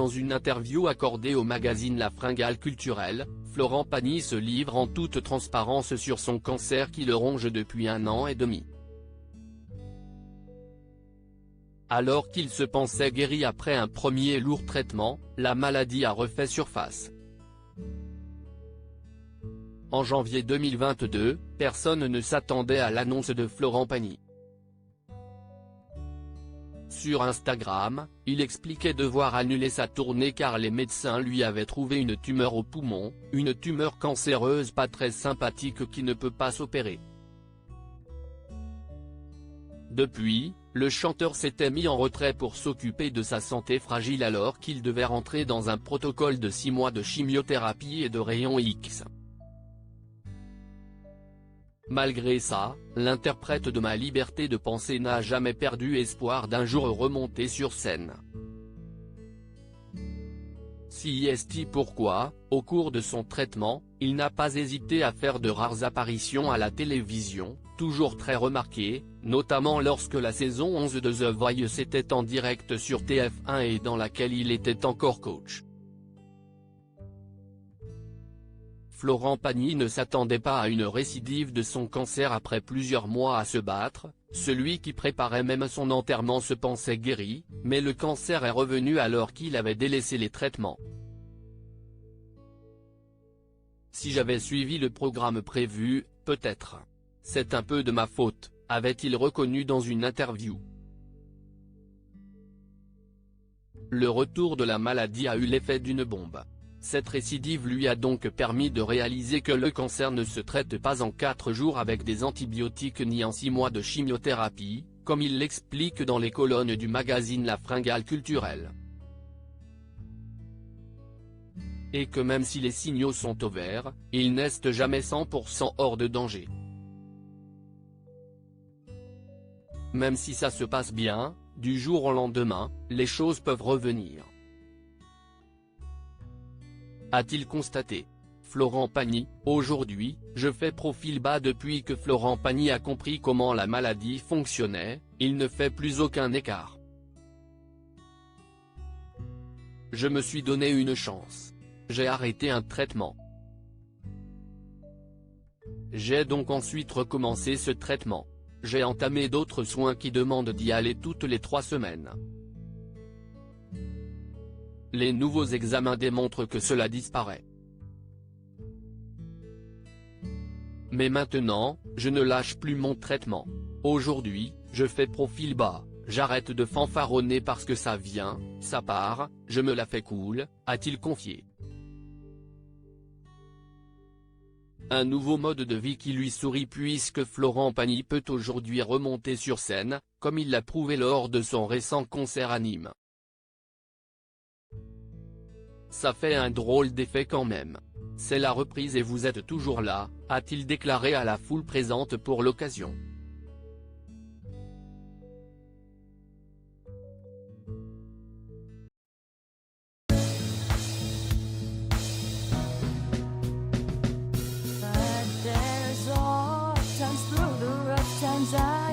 dans une interview accordée au magazine La Fringale Culturelle, Florent Pagny se livre en toute transparence sur son cancer qui le ronge depuis 1 an et demi. Alors qu'il se pensait guéri après un premier lourd traitement, la maladie a refait surface. En janvier 2022, personne ne s'attendait à l'annonce de Florent Pagny. Sur Instagram, il expliquait devoir annuler sa tournée car les médecins lui avaient trouvé une tumeur au poumon, une tumeur cancéreuse pas très sympathique qui ne peut pas s'opérer. Depuis, le chanteur s'était mis en retrait pour s'occuper de sa santé fragile alors qu'il devait rentrer dans un protocole de 6 mois de chimiothérapie et de rayons X. Malgré ça, l'interprète de Ma liberté de penser n'a jamais perdu espoir d'un jour remonter sur scène. Si est pourquoi, au cours de son traitement, il n'a pas hésité à faire de rares apparitions à la télévision, toujours très remarquées, notamment lorsque la saison 11 de The Voice était en direct sur TF1 et dans laquelle il était encore coach. Florent Pagny ne s'attendait pas à une récidive de son cancer après plusieurs mois à se battre, celui qui préparait même son enterrement se pensait guéri, mais le cancer est revenu alors qu'il avait délaissé les traitements. Si j'avais suivi le programme prévu, peut-être. C'est un peu de ma faute, avait-il reconnu dans une interview. Le retour de la maladie a eu l'effet d'une bombe. Cette récidive lui a donc permis de réaliser que le cancer ne se traite pas en 4 jours avec des antibiotiques ni en 6 mois de chimiothérapie, comme il l'explique dans les colonnes du magazine La Fringale Culturelle. Et que même si les signaux sont au vert, ils n'est jamais 100% hors de danger. Même si ça se passe bien, du jour au lendemain, les choses peuvent revenir. A-t-il constaté. Florent Pagny, aujourd'hui, je fais profil bas depuis que Florent Pagny a compris comment la maladie fonctionnait, il ne fait plus aucun écart. Je me suis donné une chance. J'ai arrêté un traitement. J'ai donc ensuite recommencé ce traitement. J'ai entamé d'autres soins qui demandent d'y aller toutes les 3 semaines. Les nouveaux examens démontrent que cela disparaît. Mais maintenant, je ne lâche plus mon traitement. Aujourd'hui, je fais profil bas, j'arrête de fanfaronner parce que ça vient, ça part, je me la fais cool, a-t-il confié. Un nouveau mode de vie qui lui sourit puisque Florent Pagny peut aujourd'hui remonter sur scène, comme il l'a prouvé lors de son récent concert à Nîmes. Ça fait un drôle d'effet quand même. C'est la reprise et vous êtes toujours là, a-t-il déclaré à la foule présente pour l'occasion. But there's all times through the rough times I